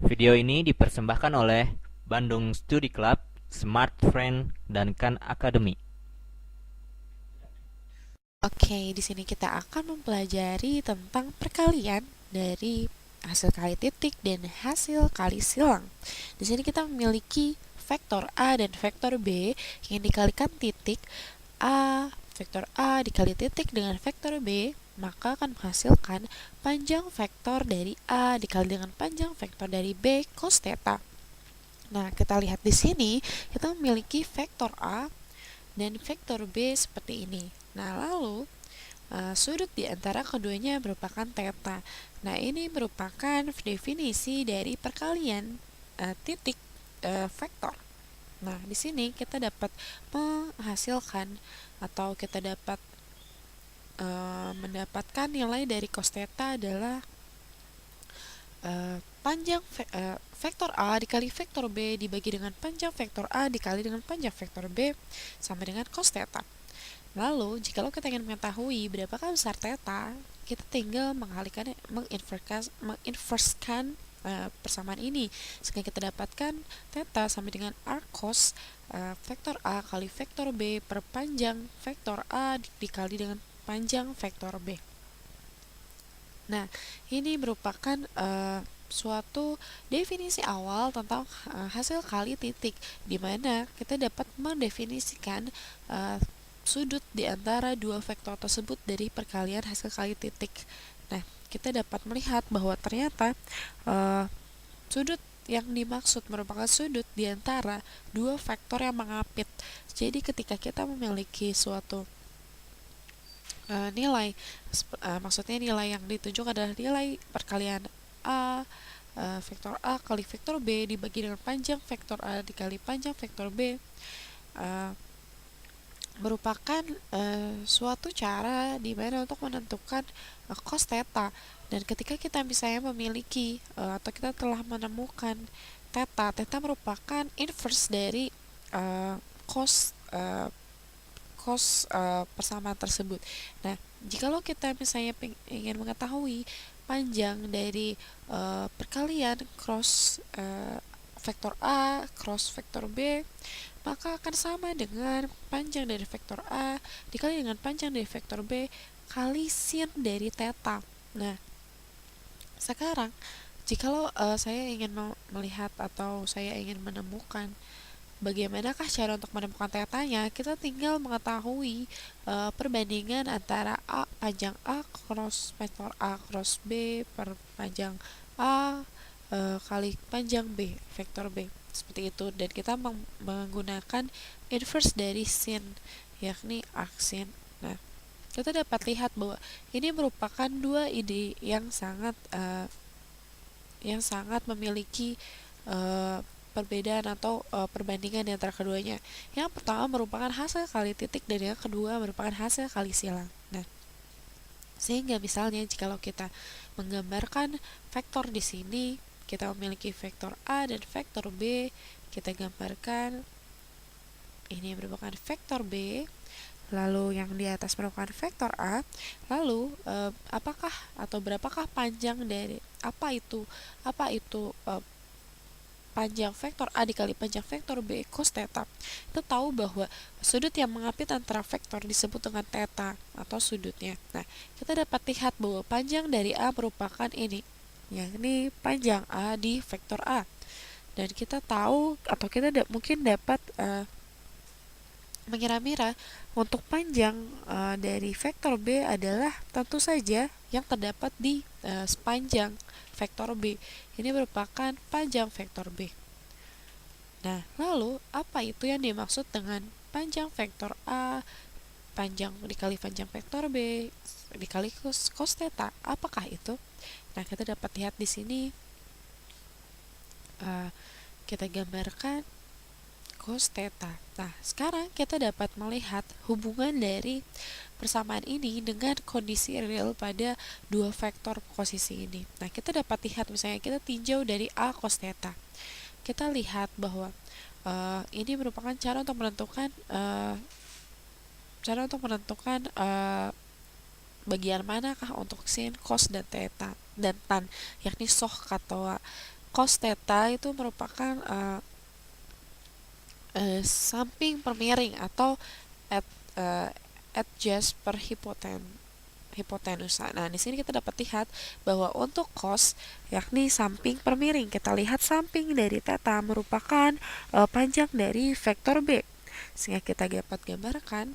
Video ini dipersembahkan oleh Bandung Study Club, Smart Friend, dan Khan Academy. Oke, di sini kita akan mempelajari tentang perkalian dari hasil kali titik dan hasil kali silang. Di sini kita memiliki vektor A dan vektor B yang dikalikan titik A, vektor A dikali titik dengan vektor B, maka akan menghasilkan panjang vektor dari A dikali dengan panjang vektor dari B cos theta. Nah, kita lihat di sini, kita memiliki vektor A dan vektor B seperti ini. Nah, lalu sudut di antara keduanya merupakan theta. Nah, ini merupakan definisi dari perkalian titik vektor. Nah, di sini kita dapat menghasilkan atau kita dapat mendapatkan nilai dari cos theta adalah panjang vektor A dikali vektor B dibagi dengan panjang vektor A dikali dengan panjang vektor B sama dengan cos theta. Lalu, jikalau kita ingin mengetahui berapakah besar theta, kita tinggal menginverskan persamaan ini, sehingga kita dapatkan theta sama dengan arc cos vektor A kali vektor B per panjang vektor A dikali dengan panjang vektor B. Nah, ini merupakan suatu definisi awal tentang hasil kali titik, di mana kita dapat mendefinisikan sudut di antara dua vektor tersebut dari perkalian hasil kali titik. Nah, kita dapat melihat bahwa ternyata sudut yang dimaksud merupakan sudut di antara dua vektor yang mengapit. Jadi ketika kita memiliki suatu nilai, maksudnya nilai yang ditunjuk adalah nilai perkalian A, vektor A kali vektor B dibagi dengan panjang vektor A dikali panjang vektor B, merupakan suatu cara di mana untuk menentukan cos theta. Dan ketika kita misalnya memiliki atau kita telah menemukan theta, theta merupakan inverse dari cos persamaan tersebut. Nah, jikalau kita misalnya ingin mengetahui panjang dari perkalian cross vektor A cross vektor B, maka akan sama dengan panjang dari vektor A dikali dengan panjang dari vektor B kali sin dari theta. Nah, sekarang jikalau saya ingin melihat atau saya ingin menemukan bagaimanakah cara untuk menemukan tetanya, kita tinggal mengetahui perbandingan antara panjang A cross vektor A cross B per panjang A kali panjang B vektor B, seperti itu. Dan kita menggunakan inverse dari sin, yakni arcsin. Nah, kita dapat lihat bahwa ini merupakan dua ide yang sangat memiliki perbedaan atau perbandingan di antara keduanya. Yang pertama merupakan hasil kali titik dan yang kedua merupakan hasil kali silang. Nah, sehingga misalnya jikalau kita menggambarkan vektor di sini, kita memiliki vektor A dan vektor B, kita gambarkan ini merupakan vektor B, lalu yang di atas merupakan vektor A, lalu apakah atau berapakah panjang dari apa itu panjang vektor A dikali panjang vektor B cos theta. Kita tahu bahwa sudut yang mengapit antara vektor disebut dengan theta atau sudutnya. Nah, kita dapat lihat bahwa panjang dari A merupakan ini, yakni panjang A di vektor A. Dan kita tahu atau kita mungkin dapat mengira-mira untuk panjang dari vektor B adalah tentu saja yang terdapat di sepanjang vektor B. Ini merupakan panjang vektor B. Nah, lalu apa itu yang dimaksud dengan panjang vektor A panjang dikali panjang vektor B dikali cos theta? Apakah itu? Nah, kita dapat lihat di sini, kita gambarkan cos theta. Nah, sekarang kita dapat melihat hubungan dari persamaan ini dengan kondisi real pada dua vektor posisi ini. Nah, kita dapat lihat misalnya kita tinjau dari A cos theta. Kita lihat bahwa ini merupakan cara untuk menentukan bagian manakah untuk sin, cos, dan theta dan tan, yakni soh katoa. cos theta itu merupakan samping per miring atau at, adjust per hipotenusa. Nah, di sini kita dapat lihat bahwa untuk cos yakni samping per miring, kita lihat samping dari theta merupakan panjang dari vektor B. Sehingga kita dapat gambarkan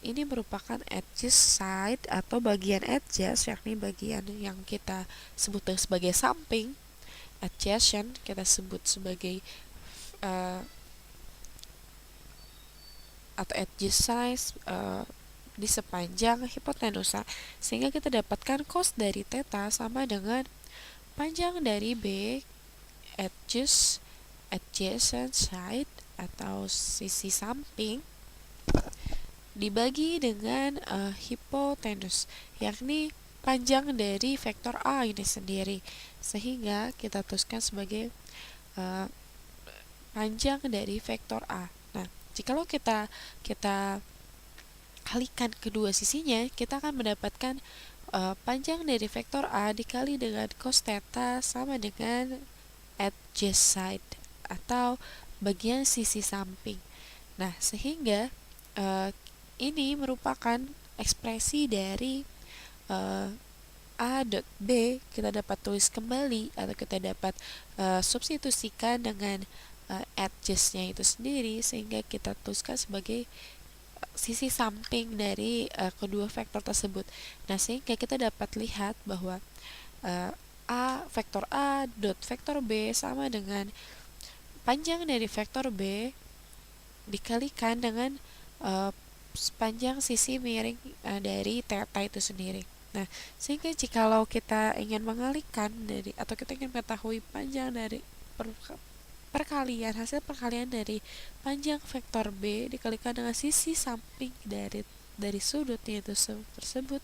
ini merupakan adjust side atau bagian adjust, yakni bagian yang kita sebut sebagai samping. Adjacent kita sebut sebagai atau adjust size di sepanjang hipotenusa, sehingga kita dapatkan cos dari theta sama dengan panjang dari B adjacent side atau sisi samping dibagi dengan hipotenus, yakni panjang dari vektor A ini sendiri, sehingga kita tuliskan sebagai panjang dari vektor A. Nah, jikalau kita kalikan kedua sisinya, kita akan mendapatkan panjang dari vektor A dikali dengan cos theta sama dengan adjacent side atau bagian sisi samping. Nah, sehingga ini merupakan ekspresi dari A dot B kita dapat tulis kembali atau kita dapat substitusikan dengan adjustnya itu sendiri, sehingga kita tuliskan sebagai sisi samping dari kedua vektor tersebut. Nah, sehingga kita dapat lihat bahwa vektor A dot vektor B sama dengan panjang dari vektor B dikalikan dengan sepanjang sisi miring dari theta itu sendiri. Nah, sehingga jikalau kita ingin mengalihkan dari atau kita ingin mengetahui panjang dari hasil perkalian dari panjang vektor B dikalikan dengan sisi samping dari sudutnya itu tersebut,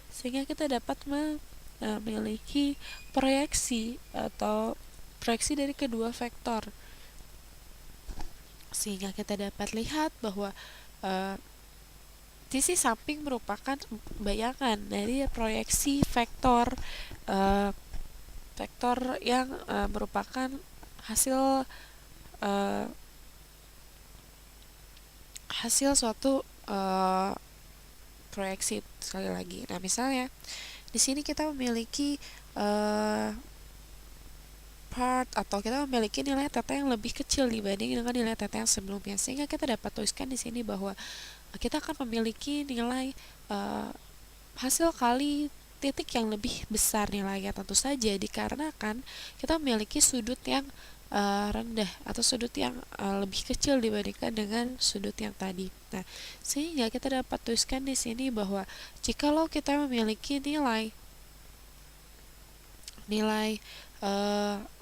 sehingga kita dapat memiliki proyeksi atau proyeksi dari kedua vektor, sehingga kita dapat lihat bahwa sisi samping merupakan bayangan dari proyeksi vektor yang merupakan hasil suatu proyeksi sekali lagi. Nah, misalnya di sini kita memiliki part atau kita memiliki nilai theta yang lebih kecil dibanding dengan nilai theta yang sebelumnya, sehingga kita dapat tuliskan di sini bahwa kita akan memiliki nilai hasil kali titik yang lebih besar nilainya, tentu saja dikarenakan kita memiliki sudut yang rendah atau sudut yang lebih kecil dibandingkan dengan sudut yang tadi. Nah, sehingga kita dapat tuliskan di sini bahwa jikalau kita memiliki nilai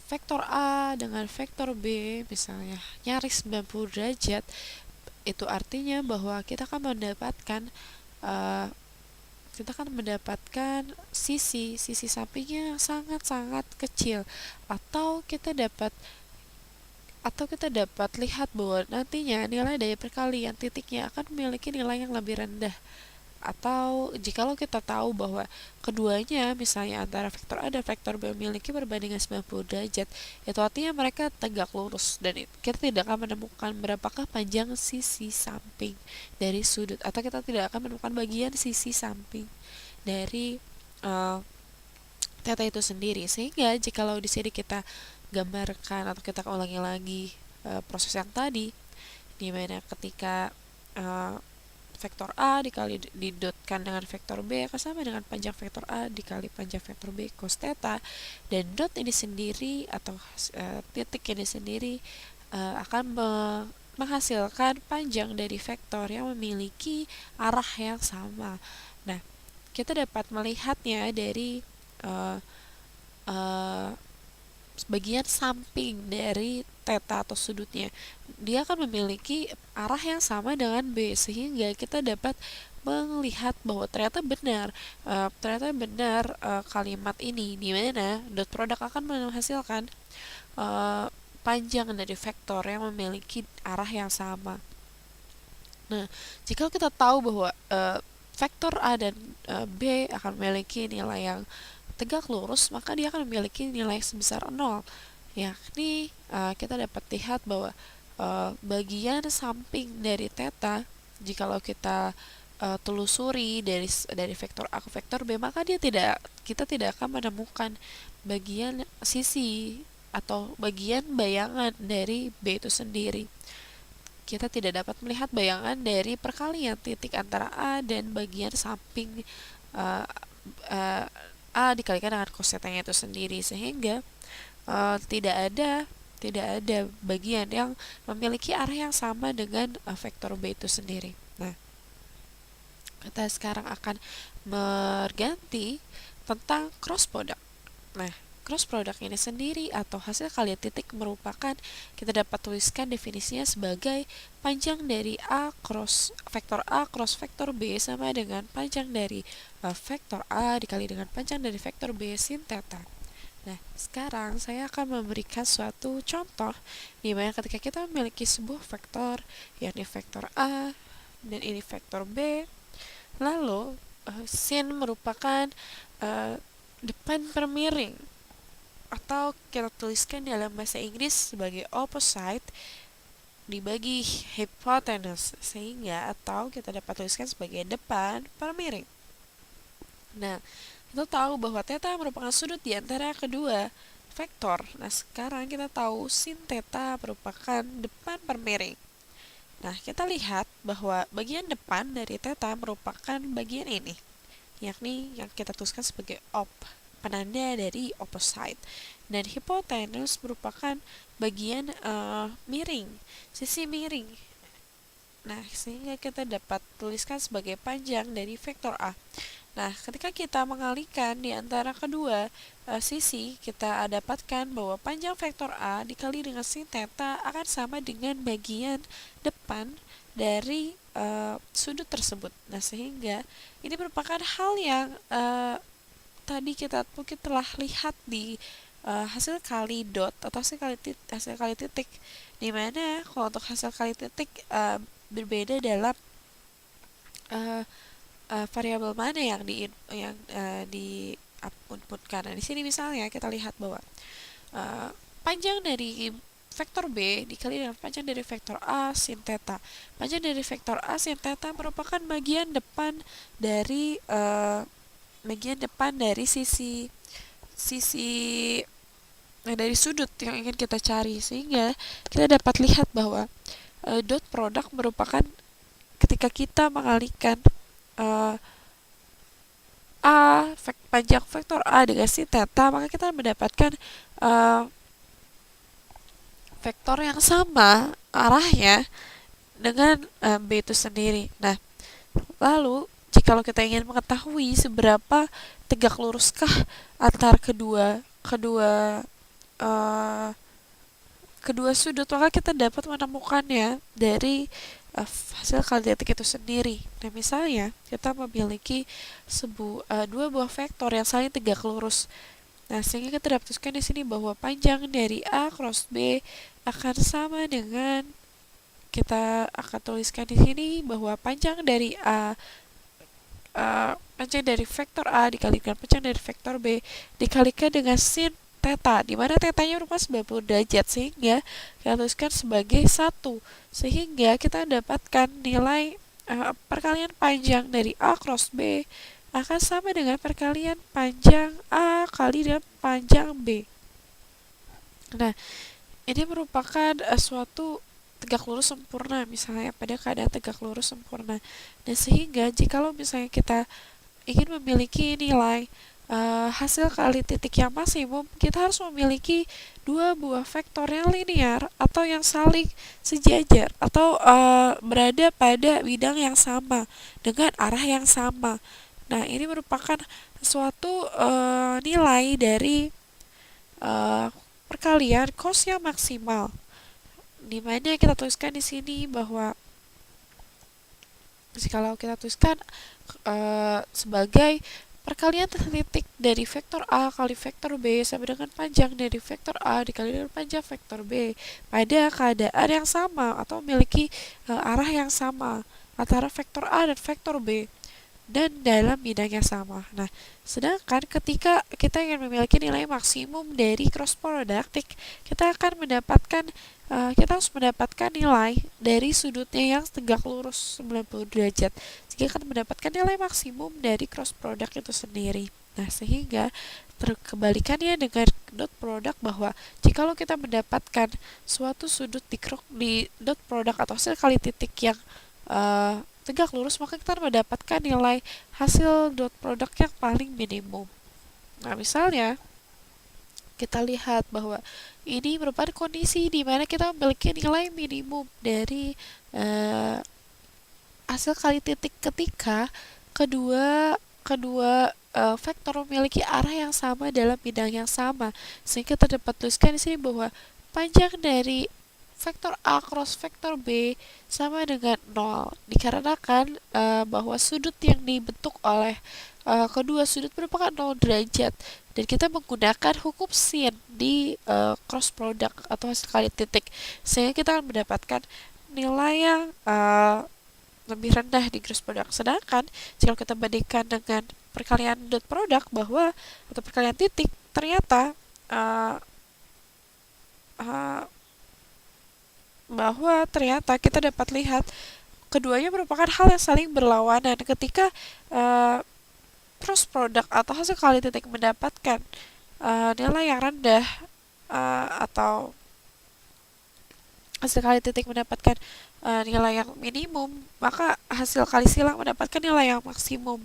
vektor A dengan vektor B misalnya nyaris 90 derajat, itu artinya bahwa kita akan mendapatkan sisi sampingnya sangat-sangat kecil, atau kita dapat lihat bahwa nantinya nilai dari perkalian titiknya akan memiliki nilai yang lebih rendah. Atau jikalau kita tahu bahwa keduanya misalnya antara vektor A dan vektor B memiliki perbandingan 90 derajat, itu artinya mereka tegak lurus, dan kita tidak akan menemukan berapakah panjang sisi samping dari sudut, atau kita tidak akan menemukan bagian sisi samping dari theta itu sendiri. Sehingga jikalau di sini kita gambarkan atau kita ulangi lagi proses yang tadi, di mana ketika vektor A didotkan dengan vektor B akan sama dengan panjang vektor A dikali panjang vektor B cos theta, dan dot ini sendiri atau titik ini sendiri akan menghasilkan panjang dari vektor yang memiliki arah yang sama. Nah, kita dapat melihatnya dari bagian samping dari theta atau sudutnya, dia akan memiliki arah yang sama dengan B, sehingga kita dapat melihat bahwa ternyata benar kalimat ini, di mana dot product akan menghasilkan panjang dari vektor yang memiliki arah yang sama. Nah, jika kita tahu bahwa vektor A dan B akan memiliki nilai yang tegak lurus, maka dia akan memiliki nilai sebesar 0. yakni kita dapat lihat bahwa bagian samping dari theta, jikalau kita telusuri dari vektor A ke vektor B, maka kita tidak akan menemukan bagian sisi atau bagian bayangan dari B itu sendiri. Kita tidak dapat melihat bayangan dari perkalian titik antara A dan bagian samping uh, uh, A dikalikan dengan kosetanya itu sendiri, sehingga tidak ada bagian yang memiliki arah yang sama dengan vektor B itu sendiri. Nah, kita sekarang akan berganti tentang cross product. Nah, cross product ini sendiri atau hasil kali titik merupakan, kita dapat tuliskan definisinya sebagai panjang dari vektor A cross vektor B sama dengan panjang dari vektor A dikali dengan panjang dari vektor B sin theta. Nah, sekarang saya akan memberikan suatu contoh di mana ketika kita memiliki sebuah vektor, yakni vektor A dan ini vektor B, lalu sin merupakan depan per miring, atau kita tuliskan dalam bahasa Inggris sebagai opposite dibagi hypotenuse, sehingga atau kita dapat tuliskan sebagai depan per miring. Nah, kita tahu bahwa theta merupakan sudut di antara kedua vektor. Nah, sekarang kita tahu sin theta merupakan depan per miring. Nah, kita lihat bahwa bagian depan dari theta merupakan bagian ini, yakni yang kita tuliskan sebagai op, penanda dari opposite. Dan hypotenuse merupakan bagian miring, sisi miring. Nah, sehingga kita dapat tuliskan sebagai panjang dari vektor A. Nah, ketika kita mengalihkan di antara kedua sisi, kita dapatkan bahwa panjang vektor A dikali dengan sin theta akan sama dengan bagian depan dari sudut tersebut. Nah, sehingga ini merupakan hal yang tadi kita mungkin telah lihat di hasil kali dot atau hasil kali titik, di mana kalau untuk hasil kali titik berbeda dalam variabel mana yang di inputkan. Nah, di sini misalnya kita lihat bahwa panjang dari vektor B dikali dengan panjang dari vektor A sin theta. Panjang dari vektor A sin theta merupakan bagian depan dari sisi dari sudut yang ingin kita cari, sehingga kita dapat lihat bahwa dot product merupakan ketika kita mengalihkan panjang vektor A dengan sin theta, maka kita mendapatkan vektor yang sama arahnya dengan B itu sendiri. Nah, lalu jikalau kita ingin mengetahui seberapa tegak luruskah antar kedua sudut, maka kita dapat menemukannya dari hasil kali titik itu sendiri. Nah, misalnya kita memiliki dua buah vektor yang saling tegak lurus. Nah, sehingga kita dapat tuliskan di sini bahwa panjang dari A cross B akan sama dengan, kita akan tuliskan di sini bahwa panjang dari panjang dari vektor A dikalikan panjang dari vektor B dikalikan dengan sin theta, di mana tetanya merupakan 90 derajat, sehingga kita tuliskan sebagai 1, sehingga kita dapatkan nilai perkalian panjang dari A cross B akan sama dengan perkalian panjang A kali dengan panjang B. Nah, ini merupakan suatu tegak lurus sempurna, misalnya pada keadaan tegak lurus sempurna. Dan sehingga jikalau misalnya kita ingin memiliki nilai hasil kali titik yang maksimum, kita harus memiliki dua buah vektor yang linear atau yang saling sejajar atau berada pada bidang yang sama dengan arah yang sama. Nah, ini merupakan suatu nilai dari perkalian cos yang maksimal, di mana kita tuliskan di sini bahwa jikalau kita tuliskan sebagai perkalian titik dari vektor A kali vektor B sama dengan panjang dari vektor A dikali dengan panjang vektor B pada keadaan yang sama atau memiliki arah yang sama antara vektor A dan vektor B. dan dalam bidang yang sama. Nah, sedangkan ketika kita ingin memiliki nilai maksimum dari cross product, kita akan mendapatkan kita harus mendapatkan nilai dari sudutnya yang tegak lurus 90 derajat. Sehingga akan mendapatkan nilai maksimum dari cross product itu sendiri. Nah, sehingga terkebalikannya dengan dot product bahwa jikalau kita mendapatkan suatu sudut di dot product atau hasil kali titik yang tegak lurus, maka kita mendapatkan nilai hasil dot product yang paling minimum. Nah, misalnya kita lihat bahwa ini merupakan kondisi di mana kita memiliki nilai minimum dari hasil kali titik ketika kedua kedua vektor memiliki arah yang sama dalam bidang yang sama, sehingga kita dapat tuliskan di sini bahwa panjang dari vektor A cross vektor B sama dengan 0 dikarenakan bahwa sudut yang dibentuk oleh kedua sudut merupakan 0 derajat, dan kita menggunakan hukum sin di cross product atau hasil kali titik, sehingga kita akan mendapatkan nilai yang lebih rendah di cross product. Sedangkan jika kita bandingkan dengan perkalian dot product atau perkalian titik, ternyata bahwa ternyata kita dapat lihat keduanya merupakan hal yang saling berlawanan ketika cross product atau hasil kali titik mendapatkan nilai yang rendah atau hasil kali titik mendapatkan nilai yang minimum, maka hasil kali silang mendapatkan nilai yang maksimum.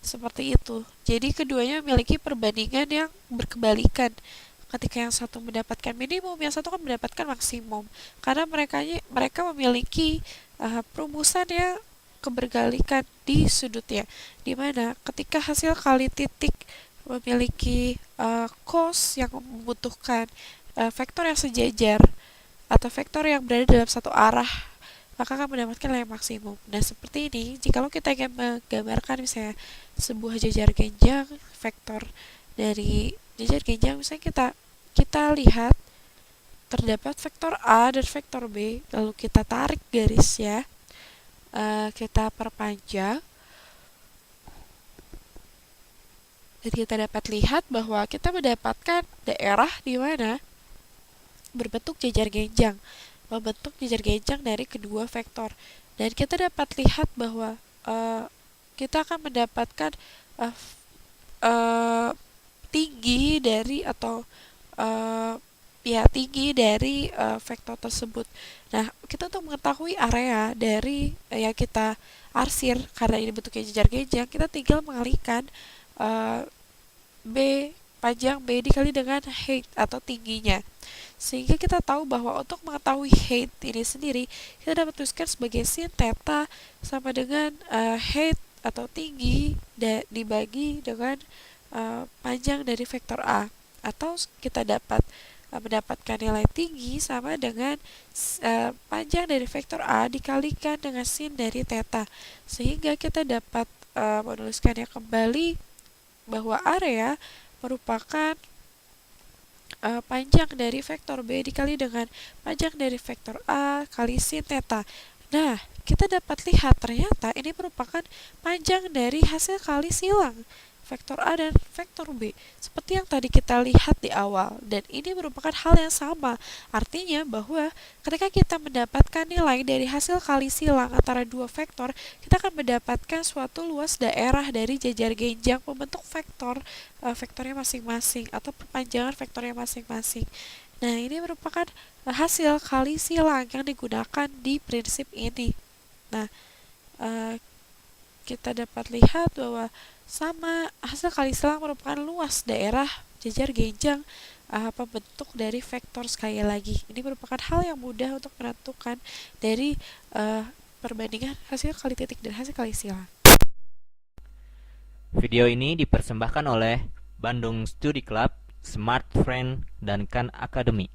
Seperti itu. Jadi keduanya memiliki perbandingan yang berkebalikan. Ketika yang satu mendapatkan minimum, yang satu kan mendapatkan maksimum. Karena mereka memiliki perumusan yang kebergalikan di sudutnya. Dimana ketika hasil kali titik memiliki cos yang membutuhkan vektor yang sejajar atau vektor yang berada dalam satu arah, maka akan mendapatkan nilai maksimum. Nah, seperti ini, jikalau kita ingin menggambarkan misalnya sebuah jajar genjang, vektor dari jajar genjang, misalnya kita lihat terdapat vektor A dan vektor B, lalu kita tarik garisnya, kita perpanjang, dan kita dapat lihat bahwa kita mendapatkan daerah di mana berbentuk jajar genjang, membentuk jajar genjang dari kedua vektor, dan kita dapat lihat bahwa kita akan mendapatkan tinggi dari atau tinggi dari vektor tersebut. Nah, kita untuk mengetahui area dari yang kita arsir karena ini bentuknya jajar genjang, kita tinggal mengalihkan B panjang B dikali dengan height atau tingginya, sehingga kita tahu bahwa untuk mengetahui height ini sendiri, kita dapat tuliskan sebagai sin theta sama dengan height atau tinggi dibagi dengan panjang dari vektor A, atau kita dapat mendapatkan nilai tinggi sama dengan panjang dari vektor A dikalikan dengan sin dari theta, sehingga kita dapat menuliskannya kembali bahwa area merupakan panjang dari vektor B dikali dengan panjang dari vektor A kali sin theta. Nah, kita dapat lihat ternyata ini merupakan panjang dari hasil kali silang vektor A dan vektor B, seperti yang tadi kita lihat di awal, dan ini merupakan hal yang sama. Artinya bahwa ketika kita mendapatkan nilai dari hasil kali silang antara dua vektor, kita akan mendapatkan suatu luas daerah dari jajar genjang pembentuk vektornya masing-masing atau perpanjangan vektornya masing-masing. Nah, ini merupakan hasil kali silang yang digunakan di prinsip ini. Nah, kita dapat lihat bahwa sama hasil kali silang merupakan luas daerah jajar genjang pembentuk dari vektor. Sekali lagi, ini merupakan hal yang mudah untuk menentukan dari perbandingan hasil kali titik dan hasil kali silang. Video ini dipersembahkan oleh Bandung Study Club, Smart Friend, dan Khan Academy.